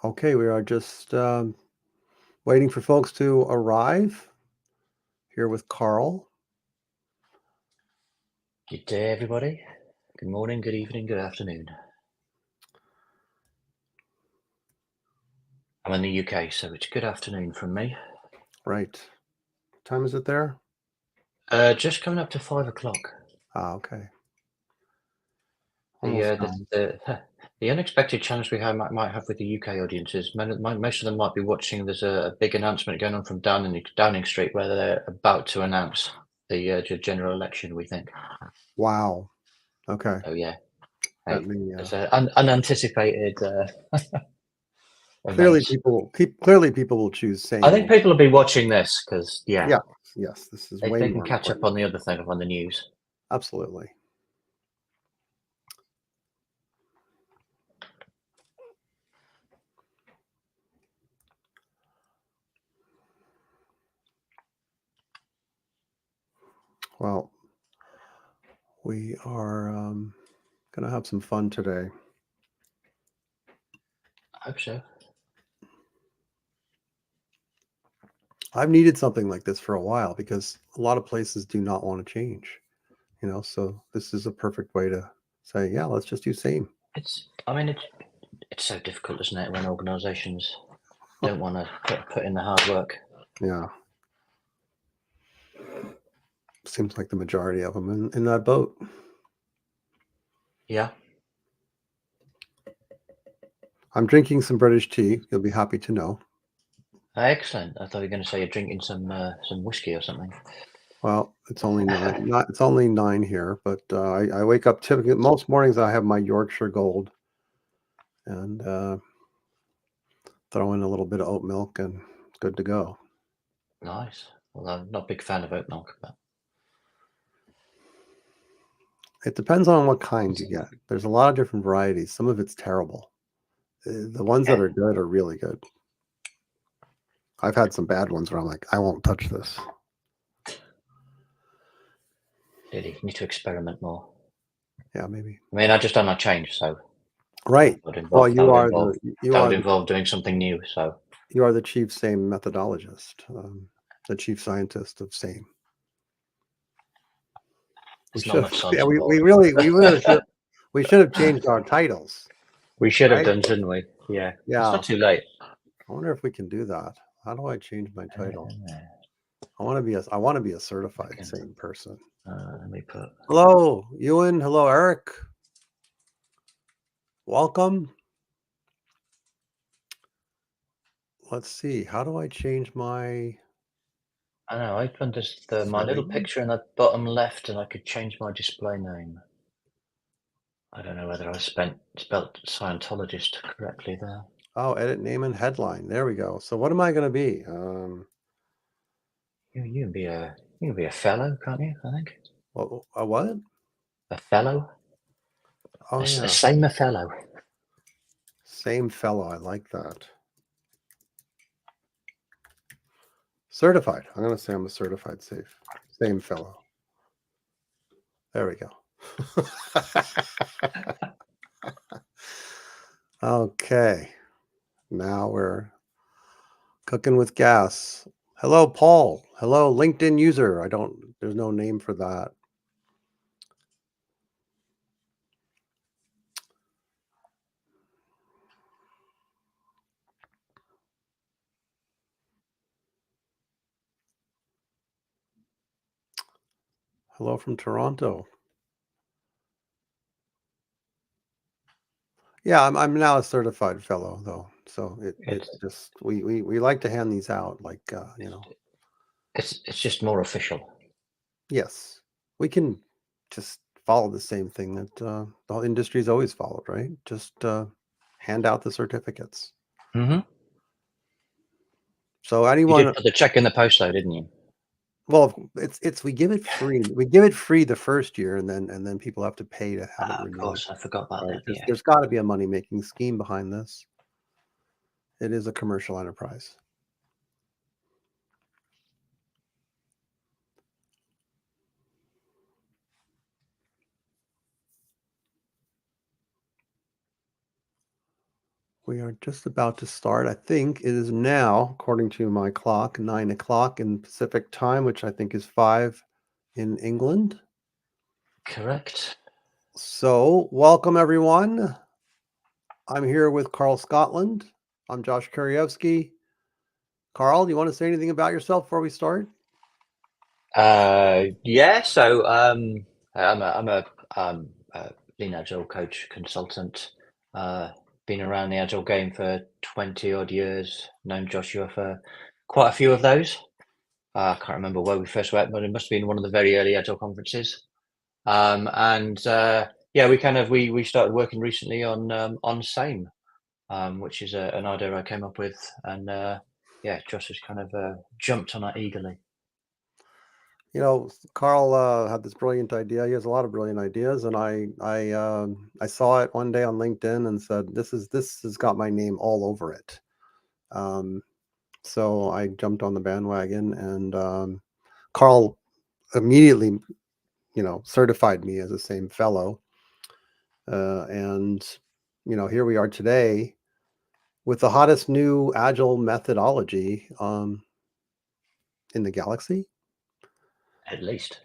Okay, we are just waiting for folks to arrive here with Carl. Good day, everybody. Good morning, good evening, good afternoon. I'm in the UK, so it's good afternoon from me. Right. What time is it there? Just coming up to 5 o'clock. Okay. The, Almost uh, the, nine. the, the unexpected challenge we might have with the UK audience is most of them might be watching. There's a big announcement going on from Downing Street where they're about to announce the general election, we think. Wow. Okay. So, yeah, Let hey, me. it's an unanticipated Clearly, event. people will choose I same. think people will be watching this because, yeah, Yes. Yes. This is way they can more catch up important. on the other thing on the news. Absolutely. Well, we are going to have some fun today. I hope so. I've needed something like this for a while because a lot of places do not want to change. So this is a perfect way to say, yeah, let's just do same. It's so difficult, isn't it, when organisations don't want to put in the hard work. Yeah. Seems like the majority of them in that boat. Yeah. I'm drinking some British tea. You'll be happy to know. Excellent. I thought you were going to say you're drinking some whiskey or something. Well, it's only nine. It's only 9 here, but I wake up typically most mornings. I have my Yorkshire Gold and throw in a little bit of oat milk, and it's good to go. Nice. Well, I'm not a big fan of oat milk, but It depends on what kind you get. There's a lot of different varieties. Some of it's terrible. The ones that okay. are good are really good. I've had some bad ones where I'm like, I won't touch this. Really need to experiment more. Yeah, maybe. I mean, I just done a change, so Right. that would Well, involve that would involve doing something new. So you are the chief same methodologist, the chief scientist of same. We there's not should much have, science yeah, involved. we should have changed our titles, We should have right? done, shouldn't we? Yeah. It's Yeah. not too late. I wonder if we can do that. How do I change my title? Uh, I want to be a I certified can, same person. let me put. Hello, Ewan. Hello, Eric. Welcome. Let's see. How do I change my I know. I found just my little surname? picture in the bottom left, and I could change my display name. I don't know whether I spelt Scientologist correctly there. Oh, edit name and headline. There we go. So what am I going to be? You can be a fellow, can't you? I think A what? a fellow, Oh a yeah, same a fellow. same fellow. I like that. Certified. I'm going to say I'm a certified same fellow. There we go. Okay. Now we're cooking with gas. Hello, Paul. Hello, LinkedIn user. There's no name for that. Hello from Toronto. Yeah, I'm now a certified fellow though. So it It's just we like to hand these out like it's just more official. yes. We can just follow the same thing that the whole industry's always followed, right? Just hand out the certificates. Mm-hmm. So You did anyone put the check in the post, though, didn't you? well, it's we give it free. We give it free the first year and then people have to pay to have it Of renewed. course, I forgot about Right? that. Yeah. There's got to be a money-making scheme behind this. It is a commercial enterprise. We are just about to start. I think it is now, according to my clock, 9 o'clock in Pacific time, which I think is 5 in England. Correct. So, welcome everyone. I'm here with Carl Scotland. I'm Josh Kurievsky. Carl, do you want to say anything about yourself before we start? Yeah. So I'm a lean agile coach consultant. Been around the agile game for 20 odd years. Known Joshua for quite a few of those. I can't remember where we first met, but it must have been one of the very early agile conferences. And yeah, we started working recently on Same, which is an idea I came up with, and yeah, Josh has kind of jumped on it eagerly. Carl had this brilliant idea. He has a lot of brilliant ideas, and I saw it one day on LinkedIn and said, "This has got my name all over it." Um, so I jumped on the bandwagon, and Carl immediately, certified me as the same fellow. And here we are today with the hottest new agile methodology in the galaxy. At least.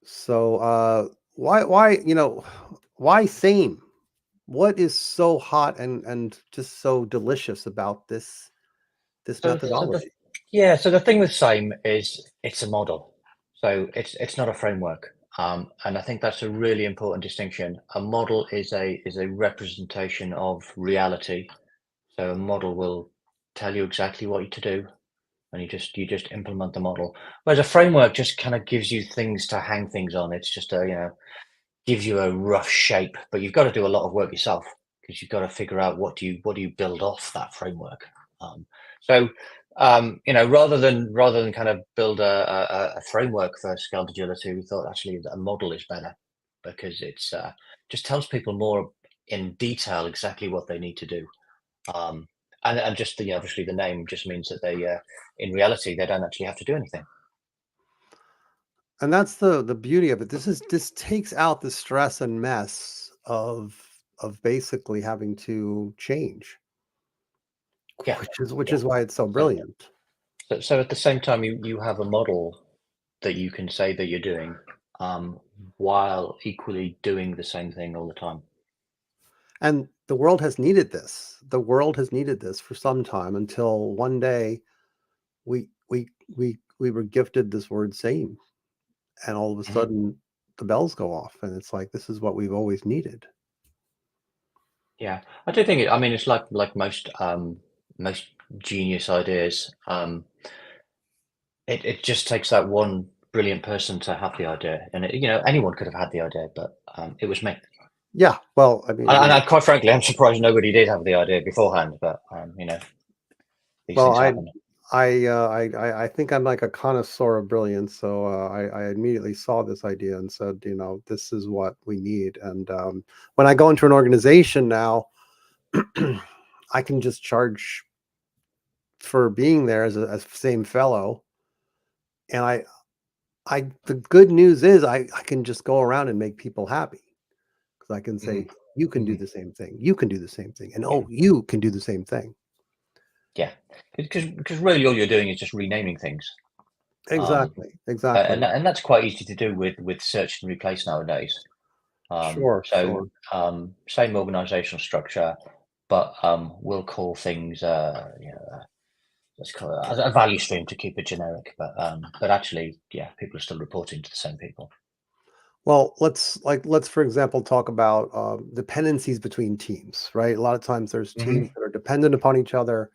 So why same? What is so hot and just so delicious about this So the methodology? yeah, so the thing with Same is it's a model, so it's not a framework, and I think that's a really important distinction. A model is a representation of reality. So a model will tell you exactly what to do, and you just implement the model. Whereas a framework just kind of gives you things to hang things on. It's just gives you a rough shape, but you've got to do a lot of work yourself because you've got to figure out what do you build off that framework. Um, so rather than kind of build a framework for scaled agility, we thought actually that a model is better because it's just tells people more in detail exactly what they need to do. Um, and just obviously the name just means that they in reality they don't actually have to do anything. And that's the beauty of it. This takes out the stress and mess of basically having to change, Yeah, which is yeah. why it's so So brilliant. so at the same time, you have a model that you can say that you're doing, um, while equally doing the same thing all the time. And the world has needed this. The world has needed this for some time until one day we were gifted this word same, and all of a Mhm. sudden the bells go off, and it's like this is what we've always needed. Yeah, I do think it. I mean, it's like most genius ideas. It just takes that one brilliant person to have the idea, and anyone could have had the idea, but it was me. Yeah, well, I mean, And quite frankly, I'm surprised nobody did have the idea beforehand. But these well, things happen. I think I'm like a connoisseur of brilliance, so I immediately saw this idea and said, this is what we need. And when I go into an organization now, I can just charge for being there as same fellow, and the good news is I can just go around and make people happy because I can Hmm. say you can do Hmm. the same thing, you can do the same thing, and Yeah, oh, you can do the same thing. yeah, because really all you're doing is just renaming things. Um, Exactly, exactly. and that's quite easy to do with search and replace nowadays. Sure, So sure. same organizational structure, but we'll call things let's call it a value stream to keep it generic. But actually, yeah, people are still reporting to the same people. Well, let's for example talk about dependencies between teams, right? A lot of times there's Hmm. teams that are dependent upon each other,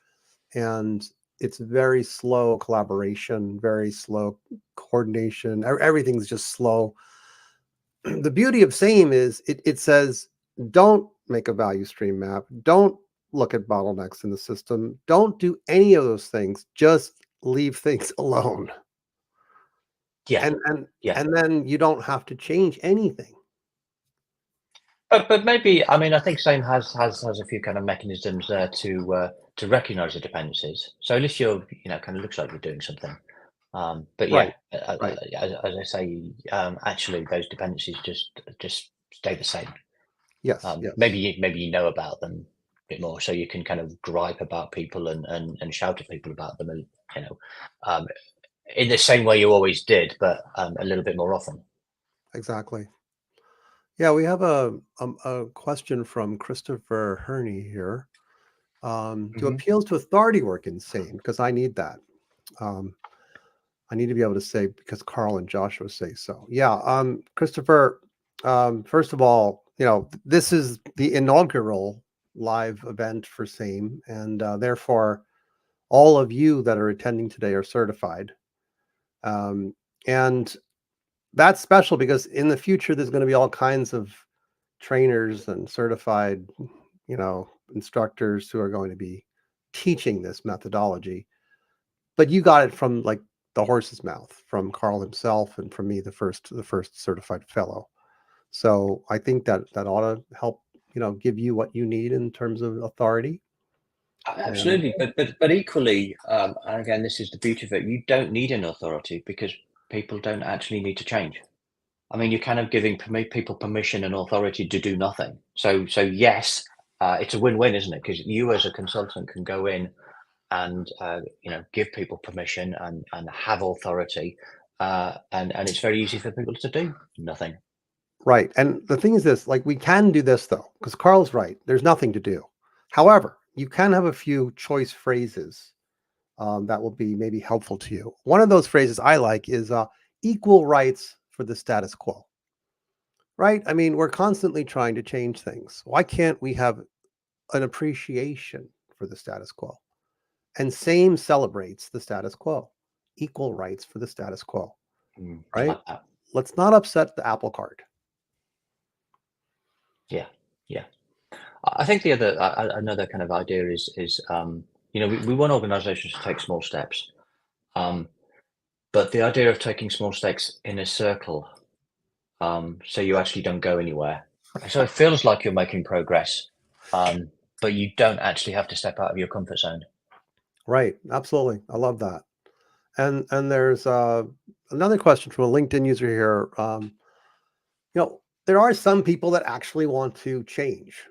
and it's very slow collaboration, very slow coordination. Everything's just slow. The beauty of SAME is it says don't make a value stream map, don't look at bottlenecks in the system, don't do any of those things, just leave things alone. Yeah, And and yeah. and then you don't have to change anything. But maybe I mean I think same has a few kind of mechanisms there to recognise the dependencies. So at least kind of looks like you're doing something. But yeah, Right, right. as I say, actually those dependencies just stay the same. Yes, yes. Maybe you know about them, bit more, so you can kind of gripe about people and shout at people about them, and um, in the same way you always did, but a little bit more often. Exactly. Yeah, we have a question from Christopher Herney here. Do Hmm. appeals to authority work in SAME? Because I need that. Um, I need to be able to say because Carl and Joshua say so. Yeah, Christopher. First of all, this is the inaugural live event for SAME, and therefore, all of you that are attending today are certified. And that's special because in the future, there's going to be all kinds of trainers and certified, instructors who are going to be teaching this methodology. But you got it from like the horse's mouth, from Carl himself, and from me, the first certified fellow. So I think that ought to help, give you what you need in terms of authority. And Absolutely, but equally, and again, this is the beauty of it. You don't need an authority because people don't actually need to change. I mean, you're kind of giving people permission and authority to do nothing. So yes, it's a win-win, isn't it? Because you as a consultant can go in and give people permission and have authority, and it's very easy for people to do nothing. right. And the thing is this, like we can do this though, because Carl's right. There's nothing to do. However, you can have a few choice phrases that will be maybe helpful to you. One of those phrases I like is equal rights for the status quo. Right? I mean, we're constantly trying to change things. Why can't we have an appreciation for the status quo? And same celebrates the status quo. Equal rights for the status quo, I right? like that. Let's not upset the apple cart. Yeah, yeah. I think the other another kind of idea is we want organisations to take small steps, um, but the idea of taking small steps in a circle, so you actually don't go anywhere. So it feels like you're making progress, but you don't actually have to step out of your comfort zone. Right. Absolutely. I love that. And there's another question from a LinkedIn user here. There are some people that actually want to change.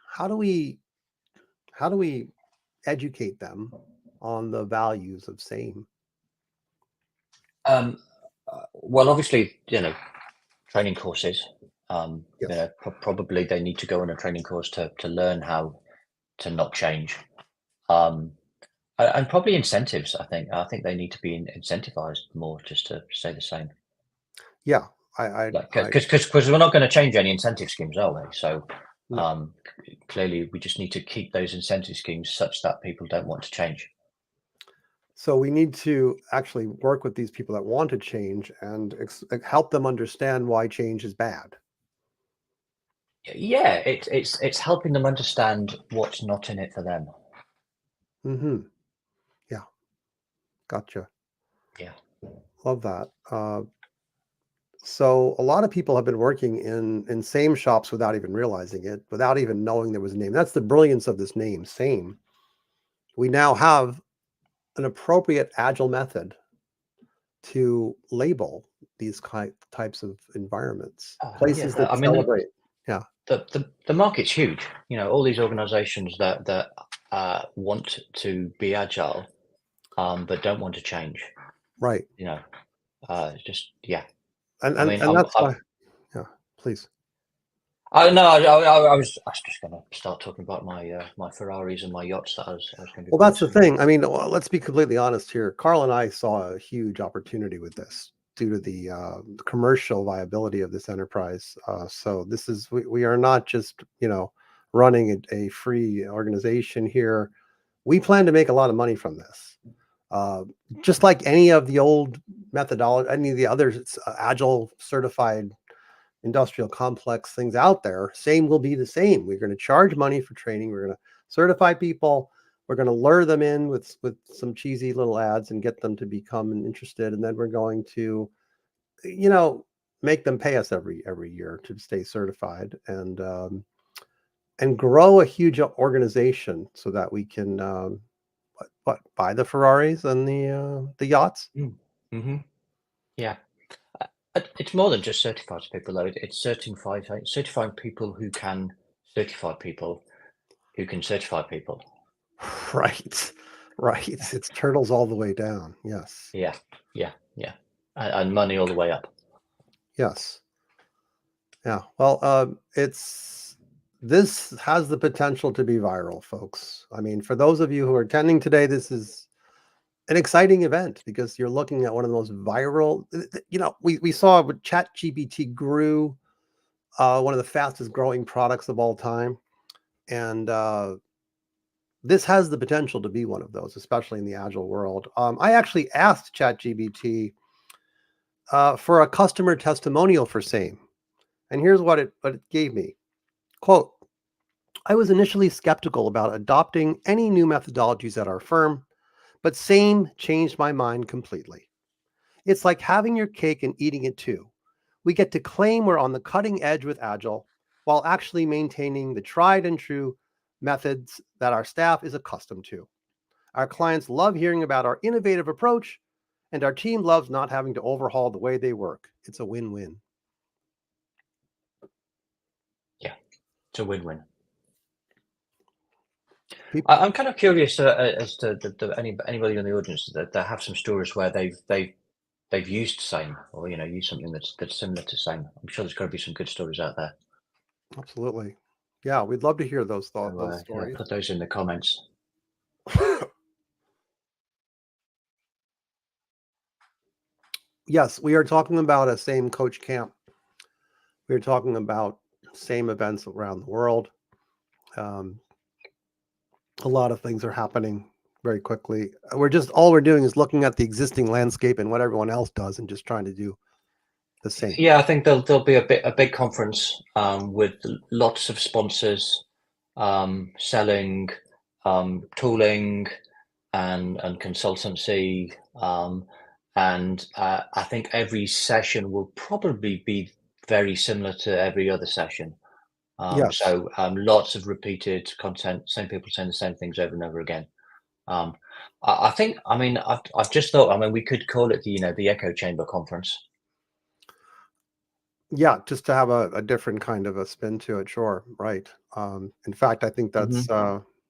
How do we how do we educate them on the values of same? Um, well, obviously, training courses. Yes. Probably they need to go on a training course to learn how to not change. Um, and probably incentives. I think they need to be incentivized more just to stay the same. Yeah. I Like, I because we're not going to change any incentive schemes, are we? So no. um, clearly, we just need to keep those incentive schemes such that people don't want to change. So we need to actually work with these people that want to change and help them understand why change is bad. Yeah, it's helping them understand what's not in it for them. Hmm. Yeah, gotcha. Yeah. Love that. So a lot of people have been working in same shops without even realizing it, without even knowing there was a name. That's the brilliance of this name, same. We now have an appropriate agile method to label these types of environments, Yeah, places that I mean, celebrate. Yeah, the market's huge. All these organizations that want to be agile, but don't want to change. right. You know, just yeah. And I and mean, and that's why. Yeah, please. no, I was just going to start talking about my Ferraris and my yachts that I was going to be Well, that's the purchasing. thing. I mean, well, let's be completely honest here. Carl and I saw a huge opportunity with this due to the commercial viability of this enterprise. So this is we are not just running a free organization here. We plan to make a lot of money from this. Uh, just like any of the old methodology, any of the other agile certified industrial complex things out there, same will be the same. We're going to charge money for training. We're going to certify people. We're going to lure them in with some cheesy little ads and get them to become interested, and then we're going to, you know, make them pay us every year to stay certified and grow a huge organization so that we can buy the Ferraris and the yachts. Mm-hmm. Yeah. It's more than just certified people, though. It's certifying people who can certify people. who can certify people. Right. Right. It's turtles all the way down. Yes. Yeah, yeah, yeah, and money all the way up. Yes. Yeah. Well, this has the potential to be viral, folks. I mean, for those of you who are attending today, this is an exciting event because you're looking at one of the most viral. We saw with ChatGPT grew, one of the fastest growing products of all time, and this has the potential to be one of those, especially in the Agile world. I actually asked ChatGPT for a customer testimonial for SAME, and here's what it gave me. Quote, I was initially skeptical about adopting any new methodologies at our firm, but SAME changed my mind completely. It's like having your cake and eating it too. We get to claim we're on the cutting edge with Agile while actually maintaining the tried and true methods that our staff is accustomed to. Our clients love hearing about our innovative approach, and our team loves not having to overhaul the way they work. It's a win-win. Yeah, it's a win-win. People, I'm kind of curious as to anybody in the audience that have some stories where they've used SAME, or used something that's similar to SAME. I'm sure there's got to be some good stories out there. absolutely. Yeah, we'd love to hear those So, those yeah, stories. put those in the comments. Yes, we are talking about a SAME coach camp. We're talking about SAME events around the world. Um, a lot of things are happening very quickly. All we're doing is looking at the existing landscape and what everyone else does and just trying to do the same. Yeah, I think there'll be a big conference with lots of sponsors selling tooling and consultancy, and I think every session will probably be very similar to every other session. Yes. So lots of repeated content, same people saying the same things over and over again. Um, I think, I mean, I've just thought, I mean, we could call it the echo chamber conference. Yeah, just to have a different kind of a spin to it. Sure. Right. In fact, I think that's,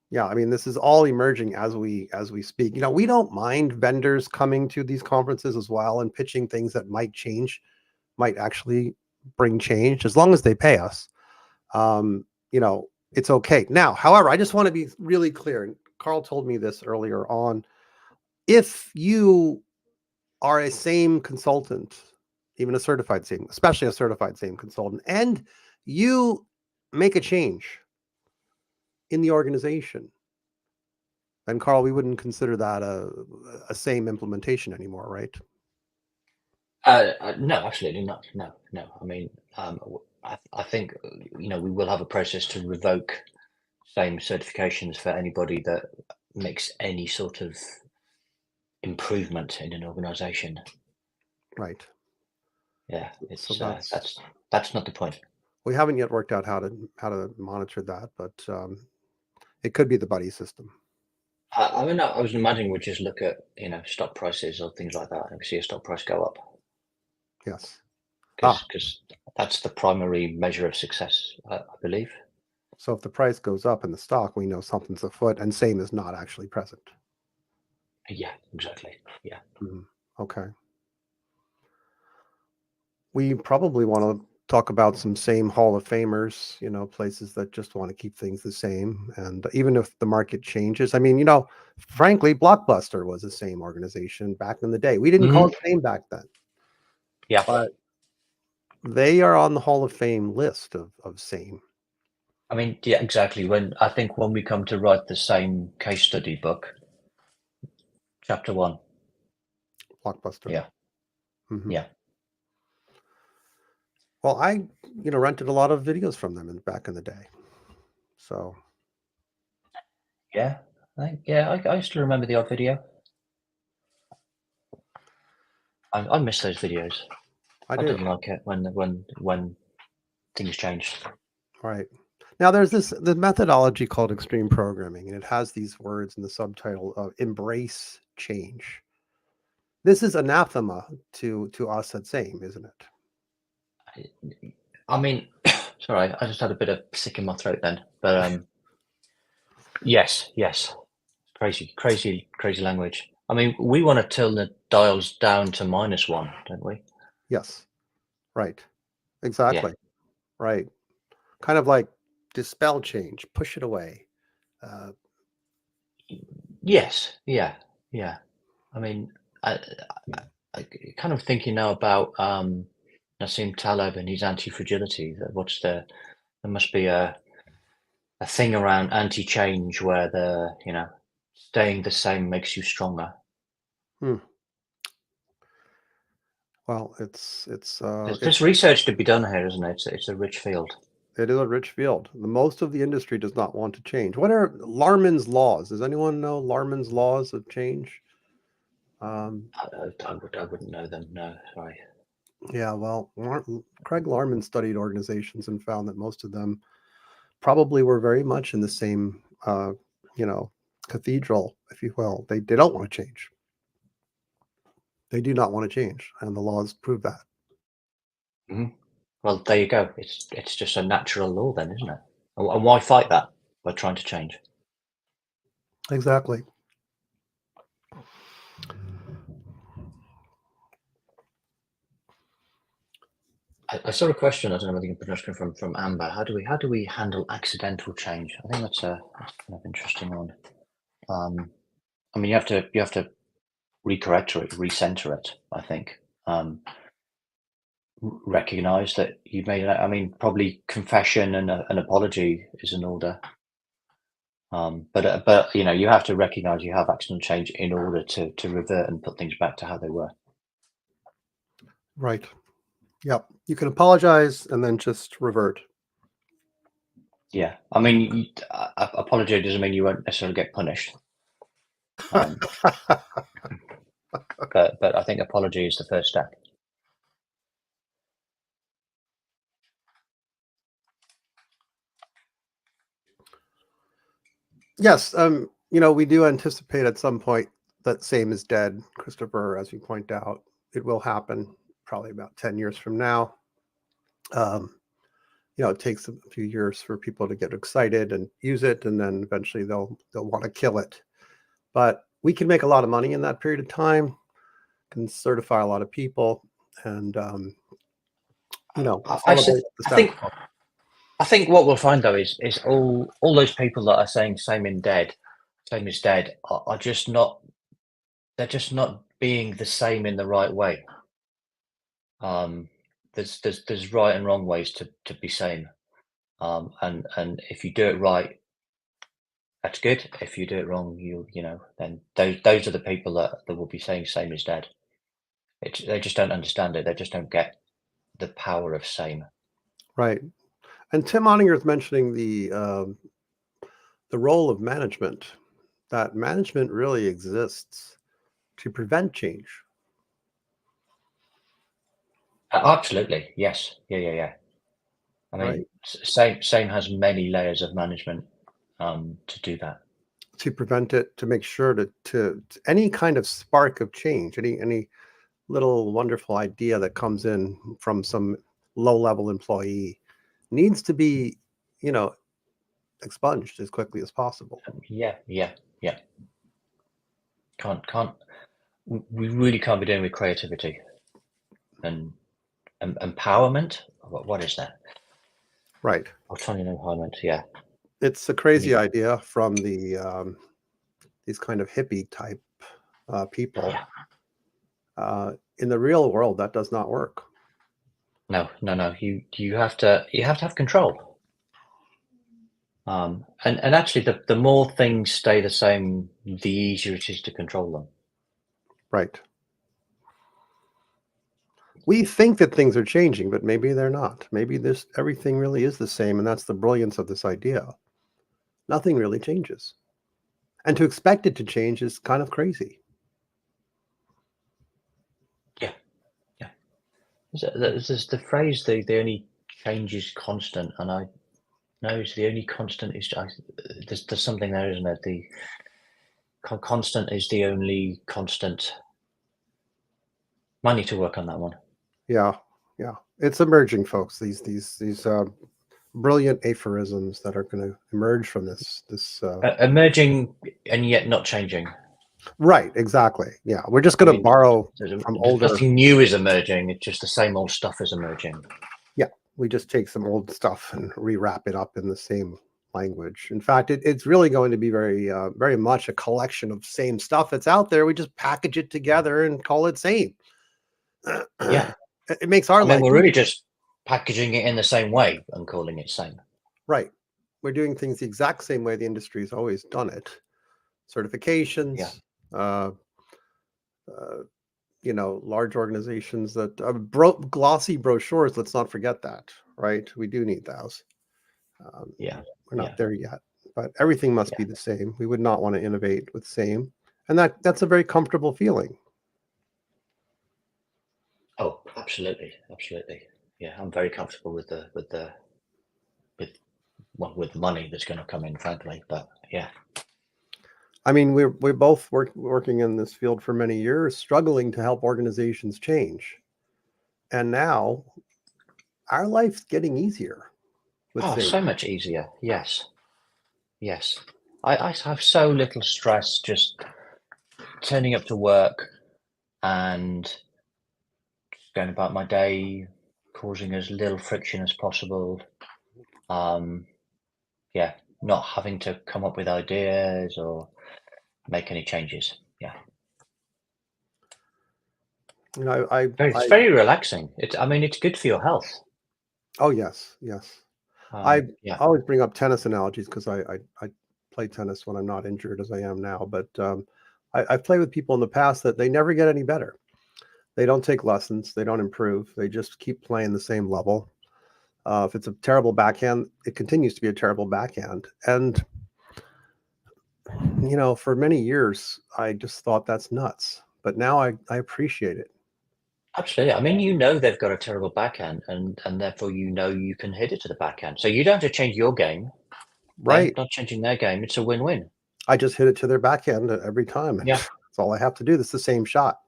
yeah, I mean, this is all emerging as we speak. We don't mind vendors coming to these conferences as well and pitching things that might actually bring change as long as they pay us. Um, it's okay. Now, however, I just want to be really clear. And Carl told me this earlier on. If you are a SAME consultant, even a certified SAME, especially a certified SAME consultant, and you make a change in the organization, then Carl, we wouldn't consider that a SAME implementation anymore, right? No, absolutely not. No. I mean, I think we will have a process to revoke same certifications for anybody that makes any sort of improvement in an organization. Right. Yeah, So that's not the point. we haven't yet worked out how to monitor that, but it could be the buddy system. I mean, I was imagining we'd just look at stock prices or things like that, and we see a stock price go up. Yes. Because that's the primary measure of success, I believe. So if the price goes up in the stock, we know something's afoot, and SAME is not actually present. Yeah, exactly. Yeah. Okay. We probably want to talk about some SAME Hall of Famers, places that just want to keep things the same. And even if the market changes, I mean, frankly, Blockbuster was the same organization back in the day. We didn't call it SAME back then. Yeah. But they are on the Hall of Fame list of SAME. I mean, yeah, exactly. I think when we come to write the same case study book, chapter 1. Blockbuster. Yeah. Yeah. Well, I, rented a lot of videos from them back in the day. So. Yeah. I used to remember the odd video. I miss those videos. I didn't do. like it when things changed. Right. Now there's the methodology called extreme programming, and it has these words in the subtitle of embrace change. This is anathema to us at SAME, isn't it? I mean, sorry, I just had a bit of sick in my throat then, but Yes, yes. Crazy, crazy, crazy language. I mean, we want to turn the dials down to -1, don't we? Yes, right. Yeah. Exactly. Right. Kind of like dispel change, push it away. Uh, Yes. Yeah. Yeah. I mean, I, I kind of thinking now about Nassim Taleb and his anti-fragility. What's there must be a thing around anti-change where staying the same makes you stronger. hmm. Well, it's There's research to be done here, isn't it? It's a rich field. it is a rich field. The most of the industry does not want to change. What are Larman's laws? Does anyone know Larman's laws of change? Um, I wouldn't know them. No, sorry. yeah, well, Craig Larman studied organizations and found that most of them probably were very much in the same, you know, cathedral, if you will. They don't want to change. They do not want to change, and the laws prove that. Mhm. Well, there you go. It's just a natural law then, isn't it? And why fight that by trying to change? Exactly. I saw a question. I don't know whether you can pronounce it from Amber. How do we handle accidental change? I think that's kind of interesting one. I mean, you have to recorrect it, recenter it. I think recognize that you've made it. I mean, probably confession and an apology is in order. But you have to recognize you have accidental change in order to revert and put things back to how they were. Right. Yep. You can apologize and then just revert. Yeah, I mean, apology doesn't mean you won't necessarily get punished. Um, but I think apology is the first step. Yes. We do anticipate at some point that same is dead, Christopher, as you point out. It will happen probably about 10 years from now. Um, it takes a few years for people to get excited and use it, and then eventually they'll want to kill it. But we can make a lot of money in that period of time, can certify a lot of people, and I, I, celebrate s- the I status think quo. I think what we'll find though is all those people that are saying same is dead are just not. They're just not being the same in the right way. Um, there's right and wrong ways to be same. And if you do it right, that's good. If you do it wrong, then those are the people that will be saying same is dead. They just don't understand it. They just don't get the power of same. Right. And Tim Oninger is mentioning the role of management. That management really exists to prevent change. Absolutely, yes, yeah, yeah, yeah. I mean, Right. same has many layers of management to do that. To prevent it, to make sure to any kind of spark of change, any little wonderful idea that comes in from some low level employee needs to be, you know, expunged as quickly as possible. Yeah, yeah, yeah. Can't we really can't be doing with creativity and empowerment. What is that? Right. Autonomy and empowerment. Yeah, It's a we crazy need. idea from these kind of hippie type people. Yeah. In the real world, that does not work. No, no, no. You have to have control. And actually, the more things stay the same, the easier it is to control them. Right. We think that things are changing, but maybe they're not. Maybe this everything really is the same, and that's the brilliance of this idea. Nothing really changes. And to expect it to change is kind of crazy. Yeah, yeah. There's the phrase the only change is constant, and I know it's the only constant is there's something there, isn't there? The constant is the only constant. Might need to work on that one. Yeah, yeah. It's emerging, folks. These brilliant aphorisms that are going to emerge from this. Emerging and yet not changing. Right, exactly. Yeah, we're just going to borrow from older. Nothing new is emerging. It's just the same old stuff is emerging. Yeah, we just take some old stuff and rewrap it up in the same language. In fact, it's really going to be very much a collection of same stuff that's out there. We just package it together and call it same. Yeah, it makes our life. We're really just packaging it in the same way and calling it same. Right. We're doing things the exact same way the industry's always done it. Certifications. Yeah. Large organizations that glossy brochures. Let's not forget that, right? We do need those. We're not there yet, but everything must be the same. We would not want to innovate with same, and that's a very comfortable feeling. Oh, absolutely. Yeah, I'm very comfortable with the money that's going to come in, frankly. But yeah. I mean, we're both working in this field for many years, struggling to help organizations change. And now our life's getting easier. So much easier. Yes. I have so little stress just turning up to work and going about my day, causing as little friction as possible. Not having to come up with ideas or make any changes. Yeah. It's very relaxing. It's good for your health. Oh yes. I always bring up tennis analogies because I play tennis when I'm not injured as I am now. But I've played with people in the past that they never get any better. They don't take lessons. They don't improve. They just keep playing the same level. If it's a terrible backhand, it continues to be a terrible backhand. And for many years, I just thought that's nuts. But now I appreciate it. Absolutely. They've got a terrible backhand, and therefore you can hit it to the backhand. So you don't have to change your game. Right. They're not changing their game. It's a win-win. I just hit it to their backhand every time. Yeah. That's all I have to do. It's the same shot.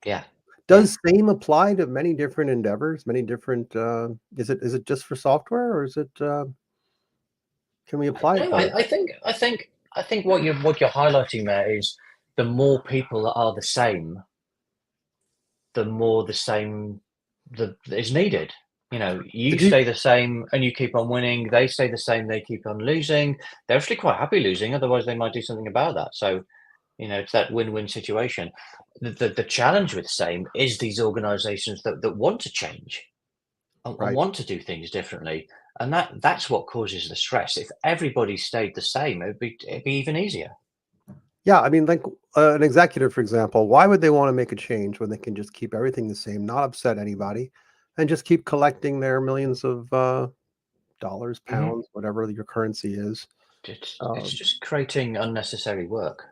Yeah. Does same apply to many different endeavors? Many different. Is it just for software, or is it? Can we apply it? I think what you're highlighting there is the more people that are the same, the more the same is needed. You stay the same and you keep on winning. They stay the same, they keep on losing. They're actually quite happy losing, otherwise they might do something about that. So, it's that win-win situation. The challenge with same is these organizations that want to change and want to do things differently. And that's what causes the stress. If everybody stayed the same, it'd be even easier. Yeah, like an executive, for example, why would they want to make a change when they can just keep everything the same, not upset anybody, and just keep collecting their millions of dollars, pounds, whatever your currency is? It's just creating unnecessary work.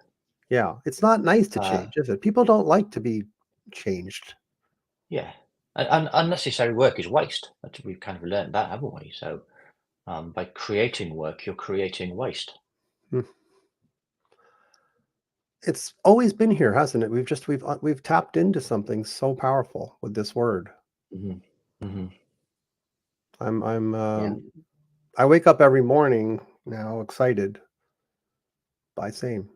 Yeah, it's not nice to change, is it? People don't like to be changed. Yeah, and unnecessary work is waste. We've kind of learned that, haven't we? So by creating work, you're creating waste. It's always been here, hasn't it? We've tapped into something so powerful with this word. I wake up every morning now excited by same.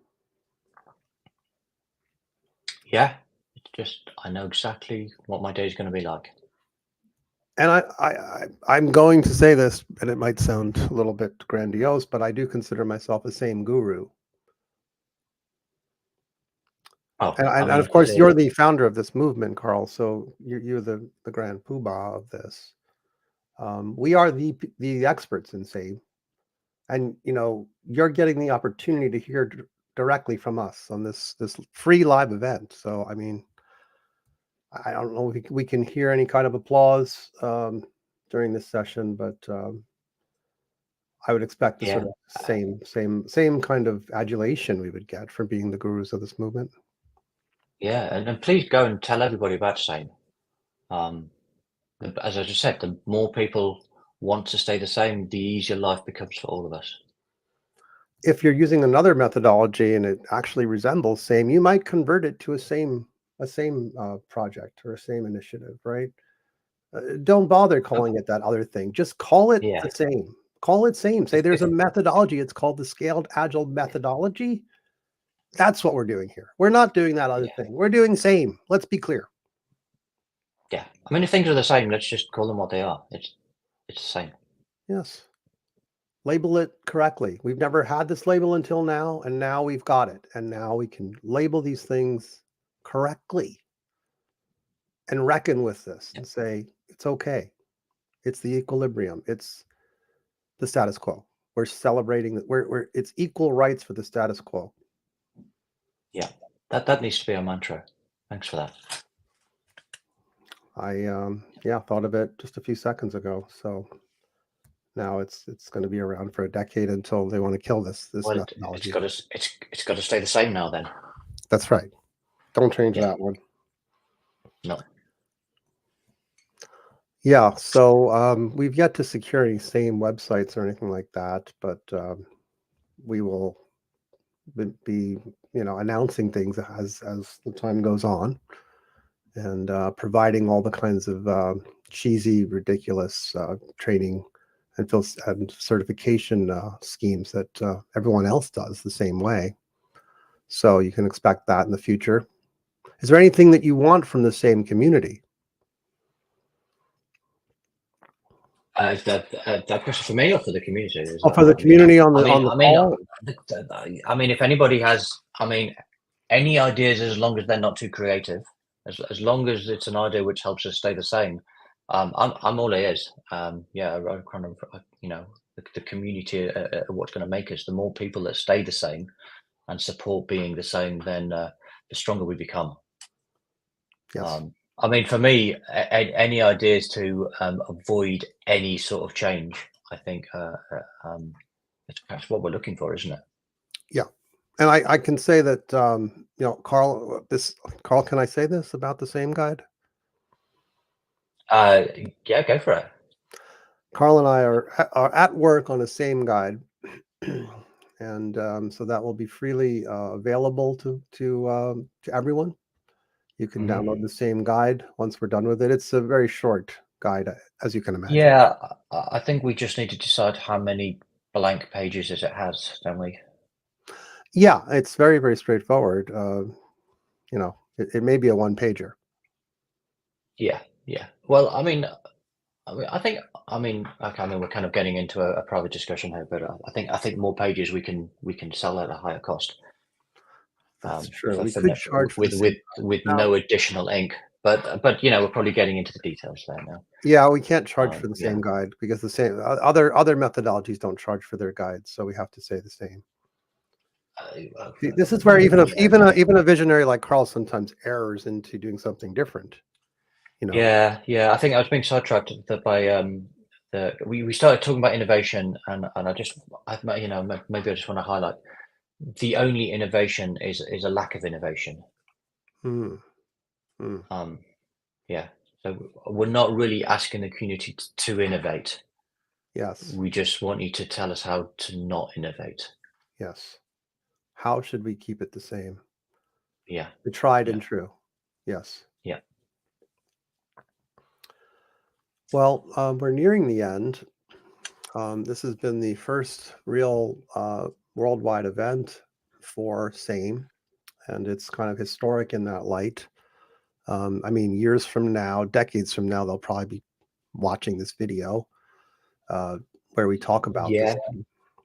Yeah, it's just I know exactly what my day is going to be like. And I'm going to say this, and it might sound a little bit grandiose, but I do consider myself a same guru. Oh, and of course, you're the founder of this movement, Carl. So you're the grand poobah of this. We are the experts in same, and you're getting the opportunity to hear directly from us on this free live event. So I don't know if we can hear any kind of applause during this session, but I would expect the sort of same kind of adulation we would get from being the gurus of this movement. Yeah, and please go and tell everybody about same. As I just said, the more people want to stay the same, the easier life becomes for all of us. If you're using another methodology and it actually resembles same, you might convert it to a same project or a same initiative, right? Don't bother calling it that other thing. Just call it Yeah, the same. Call it same. Say there's a methodology. It's called the Scaled Agile methodology. That's what we're doing here. We're not doing that other yeah, thing. We're doing same. Let's be clear. yeah. I mean, if things are the same, let's just call them what they are. It's the same. Yes. Label it correctly. We've never had this label until now, and now we've got it. And now we can label these things correctly and reckon with this Yeah, and say, it's okay. It's the equilibrium. It's the status quo. We're celebrating that it's equal rights for the status quo. yeah. That needs to be our mantra. Thanks for that. I thought of it just a few seconds ago. So now it's going to be around for a decade until they want to kill this Well, methodology. it's got to stay the same now. Then. That's right. Don't change Yeah. that one. No. Yeah. So we've yet to secure any same websites or anything like that, but we will be announcing things as the time goes on, and providing all the kinds of cheesy, ridiculous training and certification schemes that everyone else does the same way. So you can expect that in the future. Is there anything that you want from the same community? That question for me or for the community? Oh, for the community on the call? I mean, if anybody has, any ideas, as long as they're not too creative, as long as it's an idea which helps us stay the same, I'm all ears. Yeah, I kind of, the community, what's going to make us. The more people that stay the same and support being the same, then the stronger we become. Yes. I mean, for me, any ideas to avoid any sort of change, I think that's what we're looking for, isn't it? Yeah. And I can say that, Carl, can I say this about the same guide? Yeah, go for it. Carl and I are at work on the same guide. And so that will be freely available to everyone. You can download the same guide once we're done with it. It's a very short guide, as you can imagine. Yeah, I think we just need to decide how many blank pages it has, don't we? Yeah, it's very, very straightforward. It may be a one-pager. Yeah, yeah. Well, I think, okay, we're kind of getting into a private discussion here, but I think more pages we can sell at a higher cost. That's true. For We could charge for the same with no additional ink, but we're probably getting into the details there now. Yeah, we can't charge for the Yeah. same guide because the same other methodologies don't charge for their guides, so we have to say the same. This is where even a visionary like Carl sometimes errs into doing something different. Yeah. I think I was being sidetracked by we started talking about innovation, and maybe I just want to highlight the only innovation is a lack of innovation. Yeah. So we're not really asking the community to innovate. Yes. We just want you to tell us how to not innovate. Yes. How should we keep it the same? Yeah. The tried and true. Yes. Yeah. Well, we're nearing the end. This has been the first real worldwide event for SAME, and it's kind of historic in that light. Years from now, decades from now, they'll probably be watching this video where we talk about this.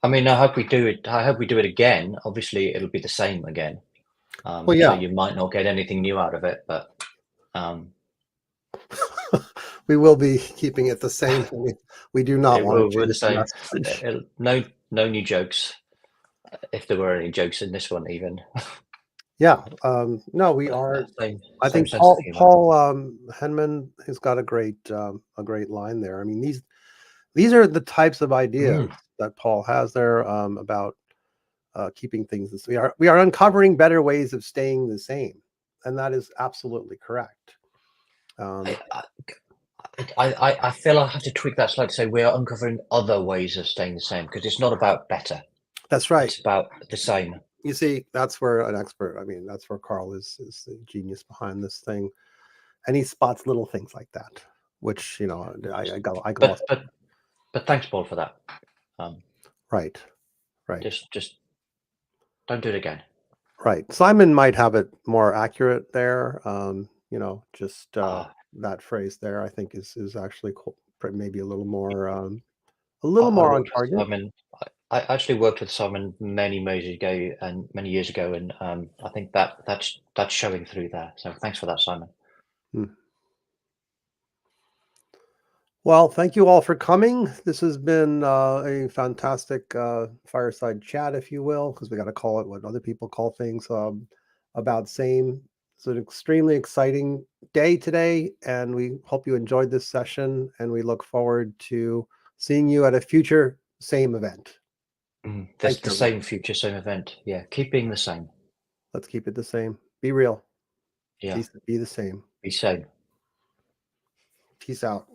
I hope we do it. I hope we do it again. Obviously, it'll be the same again. So you might not get anything new out of it, but we will be keeping it the same. We do not want to. We're the same. No new jokes, if there were any jokes in this one, even. Yeah. No, we are. I think Paul Henman has got a great line there. These are the types of ideas that Paul has there about keeping things. We are uncovering better ways of staying the same, and that is absolutely correct. I feel I have to tweak that slightly to say we are uncovering other ways of staying the same, because it's not about better. That's right. It's about the same. You see, that's where an expert. That's where Carl is the genius behind this thing, and he spots little things like that. which I But glossed. but but thanks, Paul, for that. Um, Right, right, just don't do it again. right. Simon might have it more accurate there. Just Ah, that phrase there, I think is actually maybe a I, little I more on worked with target. Simon. I actually worked with Simon many years ago, and I think that's showing through there. So thanks for that, Simon. Hmm. Well, thank you all for coming. This has been a fantastic fireside chat, if you will, because we got to call it what other people call things about same. It's an extremely exciting day today, and we hope you enjoyed this session. And we look forward to seeing you at a future same event. This Thank the you, everyone. same future, same event. Yeah, keep being the same. Let's keep it the same. Be real. Yeah, Be the same. be same. Peace out.